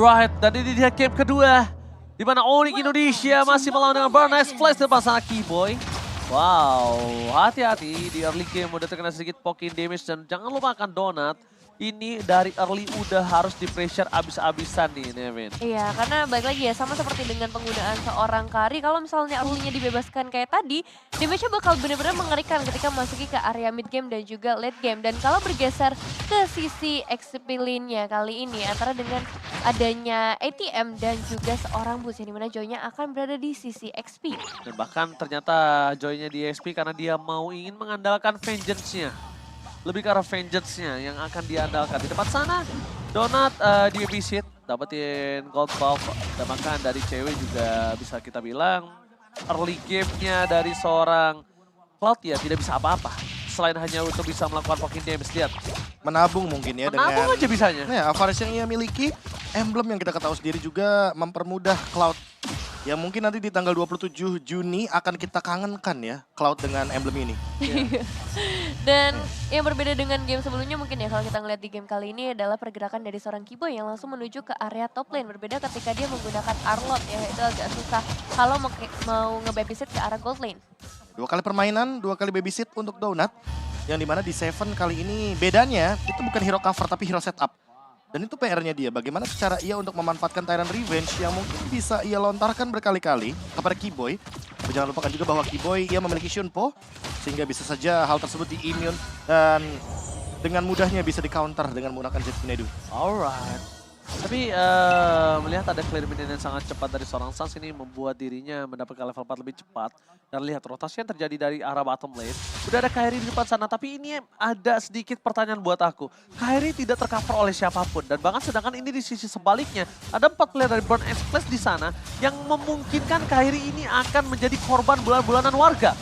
Alright, dan ini dia game kedua. Di mana Onyx Indonesia masih melawan dengan Burn Ice Flash depan sana Keyboy. Wow, hati-hati di early game udah terkena sedikit poking damage dan jangan lupakan Donut. Ini dari early udah harus di pressure abis-abisan nih Nevin. Iya, karena balik lagi ya sama seperti dengan penggunaan seorang Kari. Kalau misalnya early-nya dibebaskan kayak tadi, damage-nya bakal benar-benar mengerikan ketika masuki ke area mid game dan juga late game. Dan kalau bergeser ke sisi XP lane-nya kali ini antara dengan adanya ATM dan juga seorang Boots, yang dimana Joy-nya akan berada di sisi XP. Dan bahkan ternyata Joy-nya di XP karena dia ingin mengandalkan vengeance-nya. Lebih ke arah vengeance-nya yang akan diandalkan. Di depan sana, Donut di babysit, dapetin gold buff. Dan bahkan dari cewek juga bisa kita bilang, early game-nya dari seorang Cloud ya tidak bisa apa-apa. Selain hanya untuk bisa melakukan poking damage, lihat. Menabung mungkin ya Menabung dengan aja bisanya. ya, Avaris yang ia miliki, emblem yang kita ketahui sendiri juga mempermudah Cloud. Ya mungkin nanti di tanggal 27 Juni akan kita kangenkan ya Cloud dengan emblem ini. Dan yang berbeda dengan game sebelumnya mungkin ya kalau kita ngeliat di game kali ini adalah pergerakan dari seorang Keyboy yang langsung menuju ke area top lane. Berbeda ketika dia menggunakan Arlot ya, itu agak susah kalau mau nge-babysit ke arah gold lane. 2 kali permainan, 2 kali babysit untuk Donut. Yang dimana di Seven kali ini bedanya itu bukan hero cover tapi hero setup. Dan itu PR-nya dia, bagaimana cara ia untuk memanfaatkan Tyrant Revenge yang mungkin bisa ia lontarkan berkali-kali kepada Keyboy. Tapi jangan lupakan juga bahwa Keyboy ia memiliki Shunpo, sehingga bisa saja hal tersebut di-immune dan dengan mudahnya bisa di-counter dengan menggunakan Jet Kinedu. Alright. Tapi melihat ada clear minion yang sangat cepat dari seorang Sans ini membuat dirinya mendapatkan level 4 lebih cepat. Dan lihat rotasi yang terjadi dari arah bottom lane. Udah ada Kairi di depan sana, tapi ini ada sedikit pertanyaan buat aku. Kairi tidak tercover oleh siapapun. Dan bahkan sedangkan ini di sisi sebaliknya, ada 4 player dari Burn Ice Flash di sana yang memungkinkan Kairi ini akan menjadi korban bulan-bulanan warga.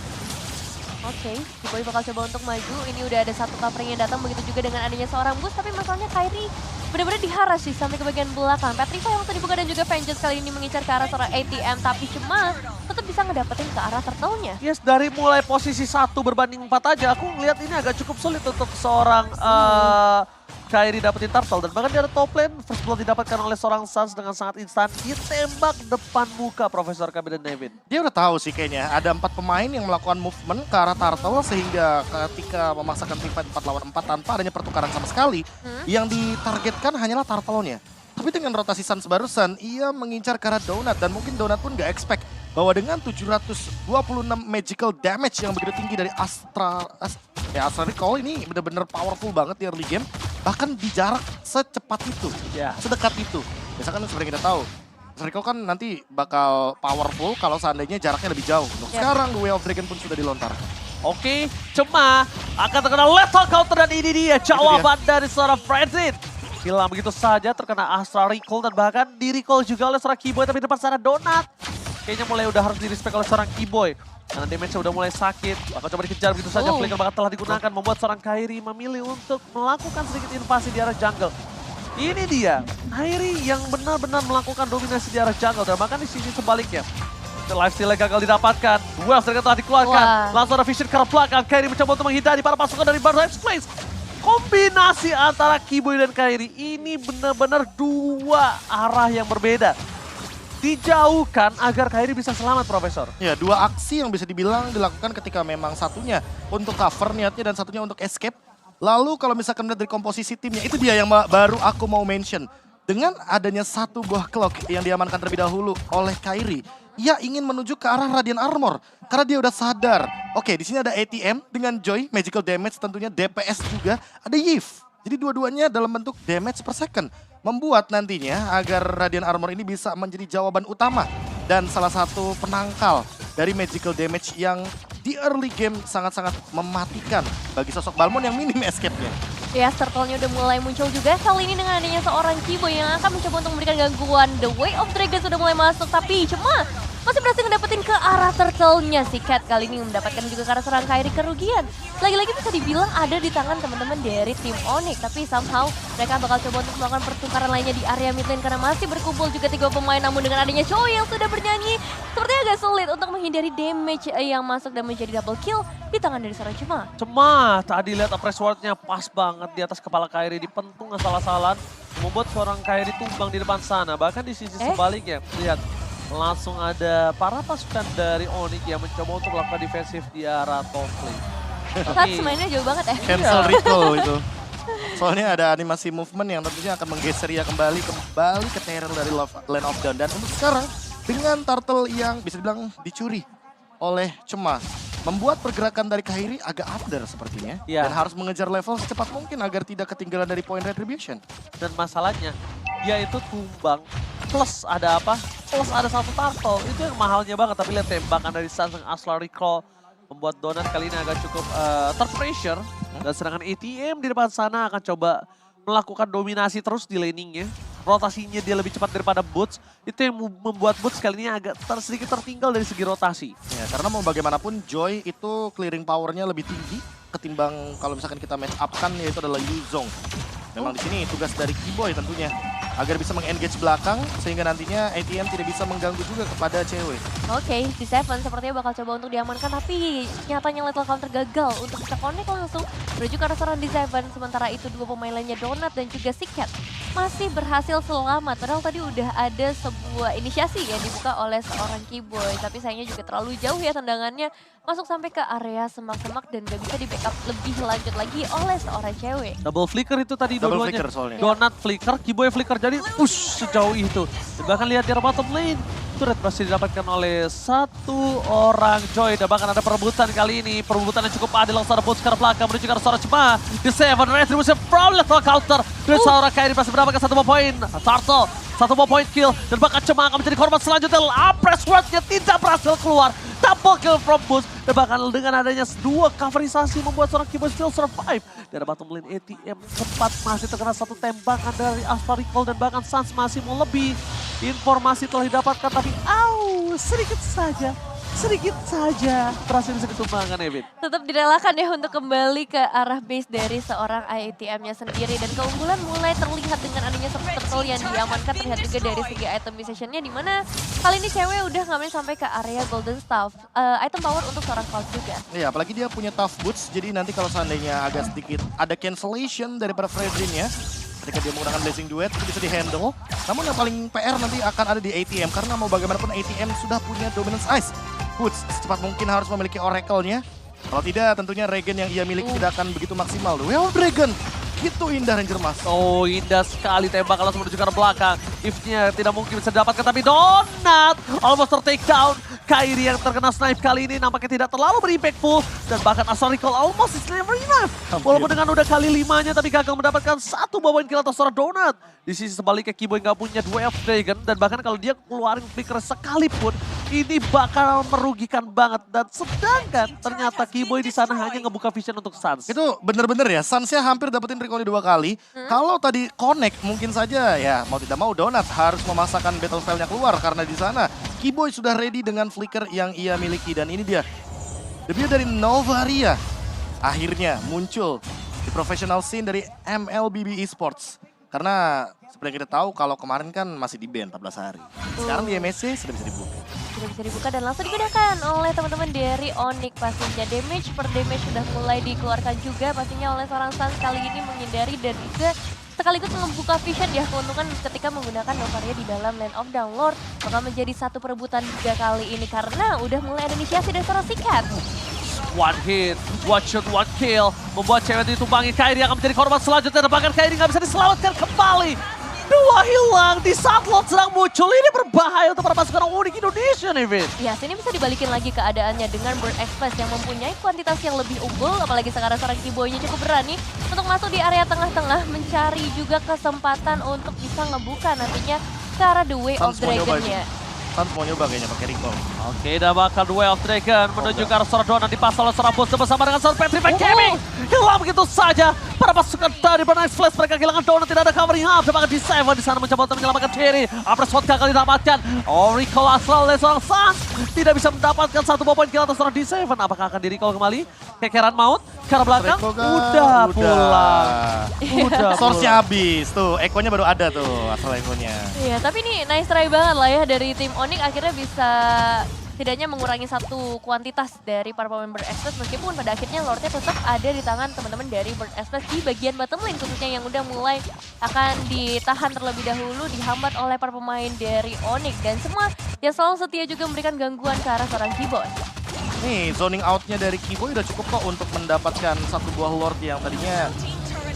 Oke, Keyboy bakal coba untuk maju. Ini udah ada satu covering yang datang, begitu juga dengan adanya seorang Boost. Tapi masalahnya Kairi benar-benar diharas sih sampai ke bagian belakang. Petrifa yang tadi buka dan juga Vengeance kali ini mengincar ke arah seorang ATM. Tapi cuma tetap bisa ngedapetin ke arah turtle-nya. Yes, dari mulai posisi 1 berbanding 4 aja, aku ngeliat ini agak cukup sulit untuk seorang Kairi dapetin turtle. Dan bahkan di ada top lane, first blood didapatkan oleh seorang Sans dengan sangat instan. Ditembak depan muka Profesor KB dan David. Dia udah tahu sih kayaknya, ada 4 pemain yang melakukan movement ke arah turtle sehingga ketika memaksakan teamfight 4 lawan 4 tanpa adanya pertukaran sama sekali, yang ditargetkan hanyalah turtle-nya. Tapi dengan rotasi Sans barusan, ia mengincar ke arah Donut dan mungkin Donut pun gak expect bahwa dengan 726 magical damage yang begitu tinggi dari Astra Recall ini benar-benar powerful banget di early game. Bahkan di jarak secepat itu, sedekat itu. Biasanya kan seperti kita tahu, Astra Recall kan nanti bakal powerful kalau seandainya jaraknya lebih jauh. Sekarang The Way of Dragon pun sudah dilontarkan. Oke, cuma akan terkena lethal counter dan ini dia jawaban dari seorang Frenzy. Hilang begitu saja terkena Astra Recall dan bahkan di recall juga oleh seorang Keyboy tapi depan sana Donut. Kayaknya mulai udah harus di-respect oleh seorang Keyboy. Karena damage-nya udah mulai sakit. Bakal coba dikejar begitu saja. Flicker bahkan telah digunakan membuat seorang Kairi memilih untuk melakukan sedikit invasi di arah jungle. Ini dia, Kairi yang benar-benar melakukan dominasi di arah jungle. Dan bahkan di sisi sebaliknya. Lifesteal gagal didapatkan. Wealth telah dikeluarkan. Langsung ada vision ke arah belakang. Kairi mencoba untuk menghindari para pasukan dari Burn Ice Flash. Kombinasi antara Keyboy dan Kairi ini benar-benar 2 arah yang berbeda. Dijauhkan agar Kairi bisa selamat, Profesor. Ya, 2 aksi yang bisa dibilang dilakukan ketika memang satunya untuk cover niatnya dan satunya untuk escape. Lalu kalau misalkan melihat dari komposisi timnya, itu dia yang baru aku mau mention. Dengan adanya 1 buah clock yang diamankan terlebih dahulu oleh Kairi, ia ingin menuju ke arah Radiant Armor. Karena dia udah sadar, oke di sini ada ATM dengan Joy, magical damage tentunya, DPS juga, ada Yves. Jadi dua-duanya dalam bentuk damage per second. Membuat nantinya agar Radiant Armor ini bisa menjadi jawaban utama. Dan salah satu penangkal dari magical damage yang di early game sangat-sangat mematikan bagi sosok Balmond yang minim escape-nya. Ya, turtle-nya udah mulai muncul juga. Kali ini dengan adanya seorang Keyboy yang akan mencoba untuk memberikan gangguan. The Way of Dragon sudah mulai masuk, tapi cuma masih berhasil ngedapetin ke arah turtle-nya si Cat. Kali ini mendapatkan juga ke arah serang Kairi kerugian. Lagi-lagi bisa dibilang ada di tangan teman-teman dari tim Onyx. Tapi somehow mereka bakal coba untuk melakukan pertukaran lainnya di area mid lane karena masih berkumpul juga 3 pemain. Namun dengan adanya Choi yang sudah bernyanyi, sepertinya agak sulit untuk menghindari damage yang masuk dan menjadi double kill di tangan dari seorang Cema. Cema tadi lihat press wardnya pas banget di atas kepala Kairi, dipentung asal-asalan. Membuat seorang Kairi tumbang di depan sana. Bahkan di sisi sebaliknya, lihat. Langsung ada para pasukan dari Onyx yang mencoba untuk melakukan defensif di arah top lane. Saat mainnya jauh banget ya. Cancel recall itu. Soalnya ada animasi movement yang tentunya akan menggeser ya kembali ke terror dari Land of Dawn. Dan untuk sekarang dengan turtle yang bisa dibilang dicuri oleh Cema, membuat pergerakan dari Kairi agak under sepertinya. Ya. Dan harus mengejar level secepat mungkin agar tidak ketinggalan dari poin retribution. Dan masalahnya, dia itu tumbang plus ada apa? Plus ada satu turtle. Itu yang mahalnya banget. Tapi lihat tembakan dari Sans yang Asla Recall membuat Donat kali ini agak cukup terpressure. Dan sedangkan ATM di depan sana akan coba melakukan dominasi terus di laningnya. Rotasinya dia lebih cepat daripada Boots. Itu yang membuat Boots kali ini agak sedikit tertinggal dari segi rotasi. Ya, karena mau bagaimanapun Joy itu clearing powernya lebih tinggi ketimbang kalau misalkan kita match up kan yaitu adalah Yuzong. Memang di sini tugas dari Keyboy tentunya agar bisa meng-engage belakang sehingga nantinya ATM tidak bisa mengganggu juga kepada cewek. Oke, di Seven sepertinya bakal coba untuk diamankan, tapi nyatanya lethal counter gagal untuk bisa connect langsung menuju ke arah serangan di Seven. Sementara itu 2 pemain lainnya Donat dan juga si Cat masih berhasil selamat. Padahal tadi udah ada sebuah inisiasi yang dibuka oleh seorang Keyboy, tapi sayangnya juga terlalu jauh ya tendangannya masuk sampai ke area semak-semak dan gak bisa di backup lebih lanjut lagi oleh seorang cewek. Double flicker itu tadi Double dua-duanya. flicker soalnya. Donat flicker, Keyboy flicker. Jadi push sejauh itu. Dan bahkan lihat di bottom lane. Turret masih didapatkan oleh satu orang Joy. Dan bahkan ada perebutan kali ini. Perebutan yang cukup adil. Langsung ada Boots ke belakang. Menuju ke arah seorang Cema. Di 7 retribution from lethal counter. Dan seorang Kairi masih mendapatkan 1 poin. Turtle. 1 poin kill. Dan bahkan Cema akan menjadi korban selanjutnya. Press wardnya tidak berhasil keluar. Double kill from Boots. Dan bahkan dengan adanya 2 coverisasi membuat seorang Keyboy still survive. Dan bottom lane ATM sempat masih terkena 1 tembakan dari Astra Recall. Dan bahkan Sans masih mau lebih. Informasi telah didapatkan tapi sedikit saja berhasil bisa ditumbangkan Evin. Tetap direlakan ya untuk kembali ke arah base dari seorang IATM-nya sendiri. Dan keunggulan mulai terlihat dengan adanya turtle yang diamankan, terlihat juga dari segi itemization-nya, dimana kali ini cewek udah ngamen sampai ke area Golden Staff. Item power untuk seorang Cloud juga. Iya, apalagi dia punya tough boots, jadi nanti kalau seandainya agak sedikit ada cancellation daripada Fredrin-nya, ketika dia menggunakan Blazing Duet itu bisa di-handle. Namun yang paling PR nanti akan ada di ATM karena mau bagaimanapun ATM sudah punya Dominance Ice. Boots secepat mungkin harus memiliki Oracle-nya. Kalau tidak tentunya regen yang ia miliki tidak akan begitu maksimal. Well Dragon, gitu indah Ranger Mas. Oh indah sekali tembak langsung menuju ke arah belakang. If-nya tidak mungkin bisa didapatkan tapi Donat almost ter-take down. Kairi yang terkena snipe kali ini nampaknya tidak terlalu berimpactful. Dan bahkan Astra Recall almost is never enough. Walaupun dengan udah kali 5-nya tapi gagal mendapatkan 1 poin kill atas seorang Donat. Di sisi sebaliknya Keyboy nggak punya Way of Dragon. Dan bahkan kalau dia keluarin flicker sekalipun ini bakal merugikan banget. Dan sedangkan ternyata Keyboy di sana hanya ngebuka vision untuk Sans. Itu bener-bener ya, Sans-nya hampir dapetin recall 2 kali. Kalau tadi connect mungkin saja ya mau tidak mau Donat harus memasakkan battle style-nya keluar. Karena di sana Keyboy sudah ready dengan flicker yang ia miliki. Dan ini dia, debut dari Novaria akhirnya muncul di professional scene dari MLBB Esports. Karena seperti yang kita tahu kalau kemarin kan masih di ban 14 hari. Sekarang di MSC sudah bisa dibuka. Sudah bisa dibuka dan langsung digunakan oleh teman-teman dari Onyx pastinya. Damage per damage sudah mulai dikeluarkan juga pastinya oleh seorang Sans kali ini menghindari dan juga sekaligus membuka vision ya, keuntungan ketika menggunakan Novaria di dalam Land of Downlord bakal menjadi satu perebutan juga kali ini karena udah mulai ada inisiasi dari seorang Cat. One hit, one shot, one kill. Membuat cewek ditumpangi, Kairi akan menjadi korban selanjutnya. Dan bahkan Kairi nggak bisa diselamatkan kembali. 2 hilang di saat Lord sedang muncul. Ini berbahaya untuk para pasukan Onyx Indonesia nih, Vin. Ya, sini bisa dibalikin lagi keadaannya dengan Bird Express yang mempunyai kuantitas yang lebih unggul. Apalagi sekarang seorang Keyboy-nya cukup berani untuk masuk di area tengah-tengah. Mencari juga kesempatan untuk bisa ngebuka nantinya ke arah The Way of Dragon-nya. Sans mau nyoba kayaknya pakai recall. Oke, dan bakal The Way of Dragon menuju ke arah seorang Donat dipasang oleh seorang Boots bersama dengan seorang Petrify Gaming. Hilang begitu saja. para pasukan dari Burn Flash. Mereka kehilangan Donut, tidak ada covering up. Coba di Seven di sana mencoba untuk menyelamatkan diri. Apres shot gagal didapatkan. Recall asal oleh seorang Sans. Tidak bisa mendapatkan satu poin kill atas seorang D7. Apakah akan di recall kembali? Kekeran maut. Ke arah belakang. Udah pulang. Udah Source-nya habis. Tuh, Ekonya baru ada tuh asal Ekonya. Iya, tapi ini nice try banget lah ya dari tim Onyx akhirnya bisa setidaknya mengurangi satu kuantitas dari para pemain Burn Express meskipun pada akhirnya Lordnya tetap ada di tangan teman-teman dari Burn Express di bagian bottom lane khususnya yang udah mulai akan ditahan terlebih dahulu dihambat oleh para pemain dari Onyx dan semua yang selalu setia juga memberikan gangguan ke arah seorang Keyboy. Nih, zoning out-nya dari Keyboy udah cukup kok untuk mendapatkan satu buah Lord yang tadinya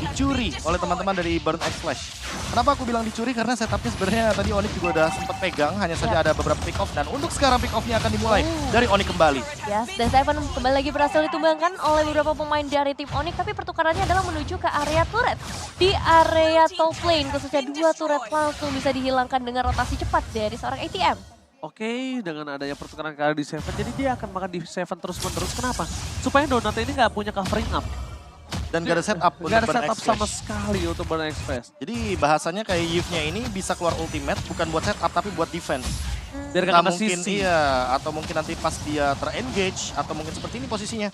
dicuri oleh teman-teman dari Burn X Flash. Kenapa aku bilang dicuri? Karena setupnya sebenarnya tadi Onyx juga udah sempat pegang, hanya saja ada beberapa pick off dan untuk sekarang pick off-nya akan dimulai dari Onyx kembali. Yes, dan Seven kembali lagi berhasil ditumbangkan oleh beberapa pemain dari tim Onyx, tapi pertukarannya adalah menuju ke area turret. Di area top lane, khususnya 2 turret langsung bisa dihilangkan dengan rotasi cepat dari seorang ATM. Oke, dengan adanya pertukaran kali di Seven, jadi dia akan makan di Seven terus-menerus. Kenapa? Supaya Donut ini nggak punya covering up. Dan gak ada setup untuk Gak ada Burn setup X sama Flash. sekali untuk Burn Express. Jadi bahasanya kayak Yves-nya ini bisa keluar ultimate bukan buat setup tapi buat defense. Biar Nggak gak mungkin sisi. iya, atau mungkin nanti pas dia ter-engage atau mungkin seperti ini posisinya.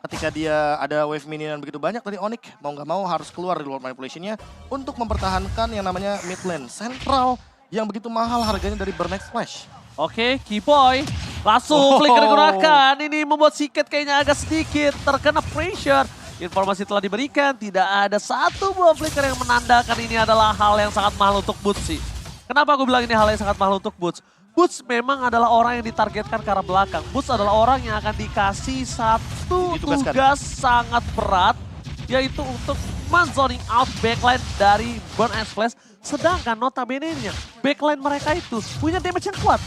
Ketika dia ada wave minion begitu banyak dari Onyx, mau nggak mau harus keluar dari Lord Manipulation-nya untuk mempertahankan yang namanya mid lane sentral yang begitu mahal harganya dari Burn X Flash. Oke, Keyboy langsung flicker digunakan. Ini membuat Siket kayaknya agak sedikit terkena pressure. Informasi telah diberikan, tidak ada satu buah flicker yang menandakan ini adalah hal yang sangat mahal untuk Boots sih. Kenapa aku bilang ini hal yang sangat mahal untuk Boots? Boots memang adalah orang yang ditargetkan ke arah belakang. Boots adalah orang yang akan dikasih satu Ditugaskan. tugas sangat berat, yaitu untuk men-zoning out backline dari Burn X Flash. Sedangkan notabene-nya, backline mereka itu punya damage yang kuat.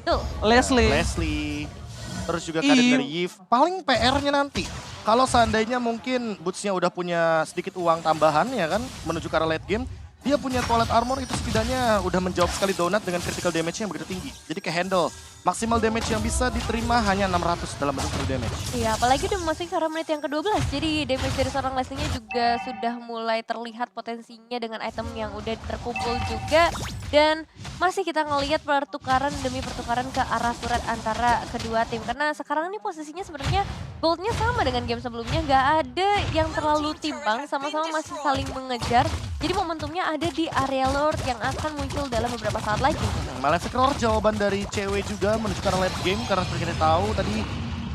Tuh. Leslie. Terus juga Karin dari Yves. Paling PR-nya nanti. Kalau seandainya mungkin Boots-nya udah punya sedikit uang tambahan ya kan, menuju ke arah late game, dia punya toilet armor itu setidaknya udah menjawab sekali Donut dengan critical damage-nya yang begitu tinggi. Jadi ke handle. Maksimal damage yang bisa diterima hanya 600 dalam bentuk free damage. Iya, apalagi udah memasuki ke arah menit yang ke-12. Jadi damage dari seorang Leslie-nya juga sudah mulai terlihat potensinya dengan item yang udah terkumpul juga. Dan masih kita ngelihat pertukaran demi pertukaran ke arah turret antara kedua tim. Karena sekarang ini posisinya sebenarnya goldnya sama dengan game sebelumnya. Nggak ada yang terlalu timbang, sama-sama masih saling mengejar. Jadi momentumnya ada di area Lord yang akan muncul dalam beberapa saat lagi. Malefic Roar jawaban dari cewek juga menuju ke arah late game karena seperti kita tahu tadi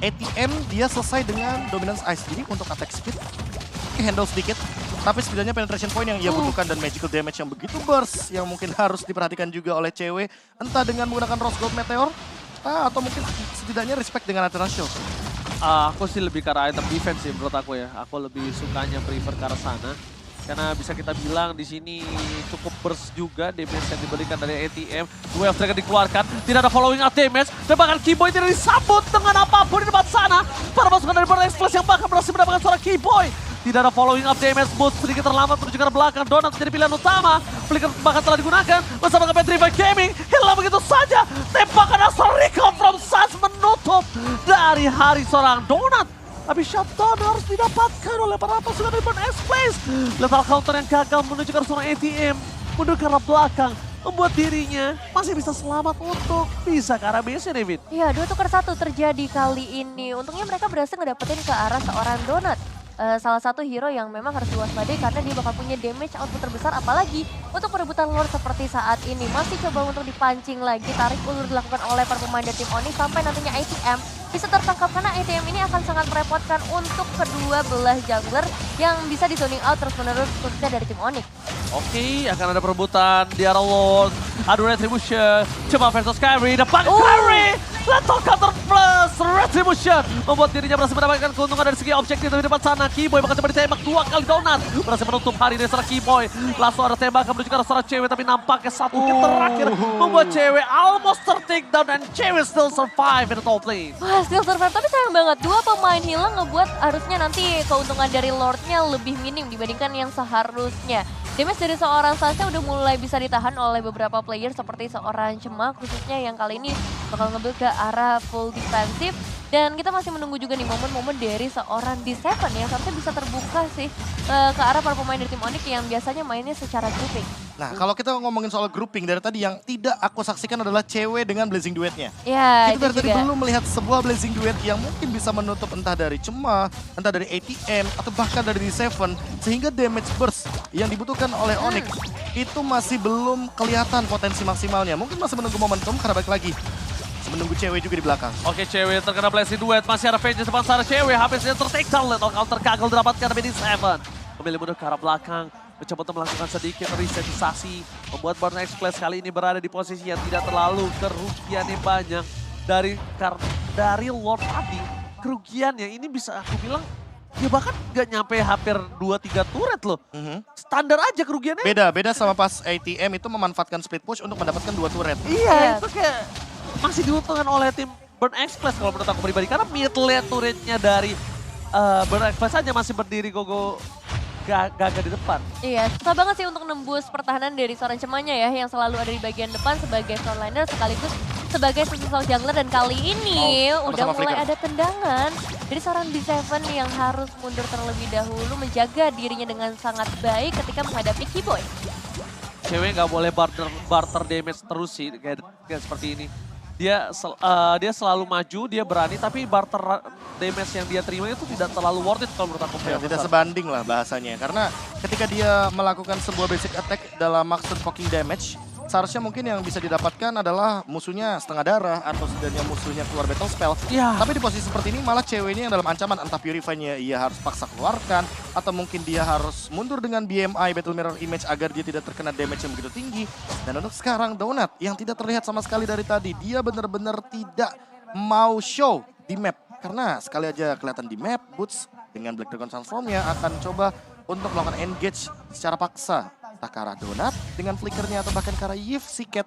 ATM dia selesai dengan dominance ice. Jadi untuk attack speed handle sedikit. Tapi setidaknya penetration point yang ia butuhkan dan magical damage yang begitu burst yang mungkin harus diperhatikan juga oleh cewek. Entah dengan menggunakan Rose Gold Meteor atau mungkin setidaknya respect dengan item ratio. Aku sih lebih ke arah item defense sih menurut aku ya. Aku lebih sukanya prefer ke arah sana. Karena bisa kita bilang di sini cukup burst juga damage yang diberikan dari ATM. Wave Dragon dikeluarkan, tidak ada following up damage. Dan bahkan Keyboy tidak disambut dengan apapun di tempat sana. Para pasukan dari Burn X Flash yang bahkan berhasil mendapatkan suara Keyboy. Tidak ada following up damage, Boots sedikit terlambat menuju ke arah belakang. Donut menjadi pilihan utama. Flicker bahkan telah digunakan bersama dengan Petrified Gaming. Hilang begitu saja. Tembakan asal recall from Sans menutup dari hari seorang Donut. Tapi shutdown harus didapatkan oleh para pasukan dari Burn X Flash. Lethal counter yang gagal menuju ke arah seorang ATM. Mundur ke arah belakang. Membuat dirinya masih bisa selamat untuk bisa ke arah base-nya, David. Iya, 2-1 terjadi kali ini. Untungnya mereka berhasil ngedapetin ke arah seorang Donut. Salah satu hero yang memang harus diwaspadai karena dia bakal punya damage output terbesar apalagi untuk perebutan Lord seperti saat ini. Masih coba untuk dipancing lagi, tarik ulur dilakukan oleh para pemain dari tim Onyx sampai nantinya ATM bisa tertangkap karena ATM ini akan sangat merepotkan untuk kedua belah jungler yang bisa di zoning out terus-menerus khususnya dari tim Onyx. Oke, akan ada perebutan di arah Lord. Adu Retribution, coba versus Kyrie, depan Kyrie! Lethal counter plus Retribution membuat dirinya berhasil mendapatkan keuntungan dari segi objektif dari depan sana. Keyboy bakal coba ditembak 2 kali Donut. Berhasil menutup hari dari seorang Keyboy. Langsung ada tembakan menuju ke arah seorang cewek tapi nampaknya satu hit terakhir membuat cewek almost ter-takedown dan cewek still survive in the top lane. Wah, still survive, tapi sayang banget. 2 pemain hilang ngebuat harusnya nanti keuntungan dari Lordnya lebih minim dibandingkan yang seharusnya. Damage dari seorang Sansa udah mulai bisa ditahan oleh beberapa player seperti seorang Cemak khususnya yang kali ini bakal nge-build ke arah full defensive. Dan kita masih menunggu juga nih momen-momen dari seorang D7 yang seharusnya bisa terbuka sih ke arah para pemain dari tim Onyx yang biasanya mainnya secara grouping. Nah, kalau kita ngomongin soal grouping dari tadi yang tidak aku saksikan adalah cewek dengan Blazing Duetnya. Ya, Kita itu dari tadi juga. belum melihat sebuah Blazing Duet yang mungkin bisa menutup entah dari Cema, entah dari ATM, atau bahkan dari D7. Sehingga damage burst yang dibutuhkan oleh Onyx itu masih belum kelihatan potensi maksimalnya. Mungkin masih menunggu momentum karena balik lagi. Menunggu cewek juga di belakang. Oke, cewek terkena blessing duet. Masih ada Vengeance depan sana cewek. HP-nya tertake down. Lethal counter gagal didapatkan dari D7. Memilih mundur ke arah belakang. Mencoba untuk melakukan sedikit resetisasi. Membuat Burn Express kali ini berada di posisi yang tidak terlalu kerugiannya banyak. Dari Lord tadi, kerugiannya ini bisa aku bilang ya bahkan gak nyampe hampir 2-3 turret loh. Standar aja kerugiannya. Beda sama pas ATM itu memanfaatkan split push untuk mendapatkan 2 turret. Iya, itu kayak masih diuntungkan oleh tim Burn Express kalau menurut aku pribadi. Karena mid lane turretnya dari Burn Express saja masih berdiri gogo gagah di depan. Iya, susah banget sih untuk nembus pertahanan dari seorang Cemanya ya, yang selalu ada di bagian depan sebagai frontliner sekaligus sebagai sosok jungler. Dan kali ini udah bersama mulai Flicker. ada tendangan dari seorang D7 yang harus mundur terlebih dahulu, menjaga dirinya dengan sangat baik ketika menghadapi Keyboy. Cewek nggak boleh barter damage terus sih kayak seperti ini. Dia selalu maju, dia berani, tapi barter damage yang dia terima itu tidak terlalu worth it kalau menurut aku. Ya, tidak sebanding lah bahasanya. Karena ketika dia melakukan sebuah basic attack dalam maksud poking damage, seharusnya mungkin yang bisa didapatkan adalah musuhnya setengah darah atau setidaknya musuhnya keluar battle spell. Ya. Tapi di posisi seperti ini malah ceweknya yang dalam ancaman, entah Purify-nya ia harus paksa keluarkan atau mungkin dia harus mundur dengan BMI Battle Mirror Image agar dia tidak terkena damage yang begitu tinggi. Dan untuk sekarang Donut yang tidak terlihat sama sekali dari tadi, dia benar-benar tidak mau show di map. Karena sekali aja kelihatan di map, Boots dengan Black Dragon Transform-nya akan coba untuk melakukan engage secara paksa. Entah ke arah Donut dengan flickernya atau bahkan ke arah Yves Siket.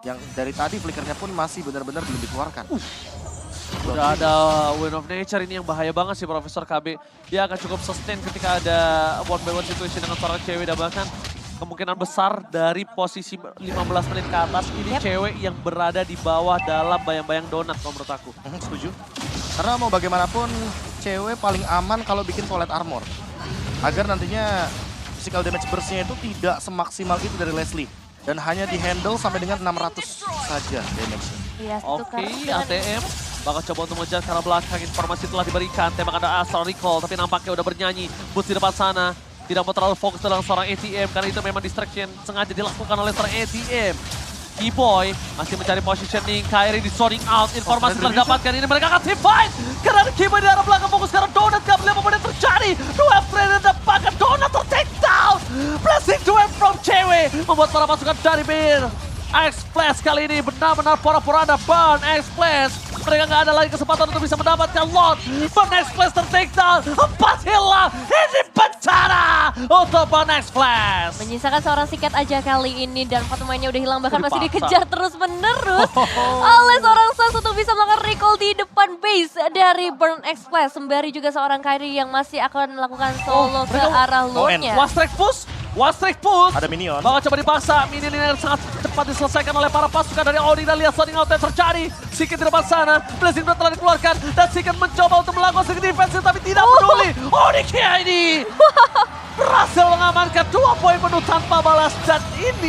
Yang dari tadi flickernya pun masih benar-benar belum dikeluarkan. Udah ada Wind of Nature ini yang bahaya banget sih Profesor KB. Dia akan cukup sustain ketika ada one by one situation dengan seorang cewek dan bahkan kemungkinan besar dari posisi 15 menit ke atas ini cewek yang berada di bawah dalam bayang-bayang Donut kalau menurut aku. Setuju. Karena mau bagaimanapun cewek paling aman kalau bikin Toilet Armor. Agar nantinya physical damage burst-nya itu tidak semaksimal itu dari Leslie. Dan hanya di-handle sampai dengan 600 saja damage-nya. Iya, Oke, ATM bakal coba untuk mengejar ke arah belakang. Informasi telah diberikan, tembak ada Astral Recall, tapi nampaknya udah bernyanyi. Boots di depan sana, tidak mau terlalu fokus dalam seorang ATM, karena itu memang distraction sengaja dilakukan oleh seorang ATM. Keyboy masih mencari positioning, Kairi di zoning out, informasi telah didapatkan ini mereka akan team fight. Karena Keyboy di arah belakang fokus karena Donut gak boleh apa yang terjadi. Dua frame dan bahkan Donut ter-take down. Blessing duet from cewek, membuat para pasukan dari Bir. X-Flash kali ini benar-benar pora-poranda Burn X-Flash. Mereka nggak ada lagi kesempatan untuk bisa mendapatkan lot. Burn X-Flash ter-take down, 4 hilang. Ini bencana untuk Burn X-Flash. Menyisakan seorang Siket aja kali ini dan 4 pemainnya udah hilang, bahkan masih Dipaksa. dikejar terus-menerus oleh seorang Sus untuk bisa melakukan recall di depan base dari Burn Express. Sembari juga seorang Kairi yang masih akan melakukan solo ke mereka arah Lordnya. One strike push. One strike push. Ada minion. Bakal coba dipaksa. Minion ini sangat cepat diselesaikan oleh para pasukan dari Audi. Dan lihat sounding out yang terjadi. Siket di depan sana. Blazing Blood telah dikeluarkan. Dan Siket mencoba untuk melakukan sedikit defensive. Tapi tidak peduli. Audi ini berhasil mengamankan 2 poin penuh tanpa balas. Dan ini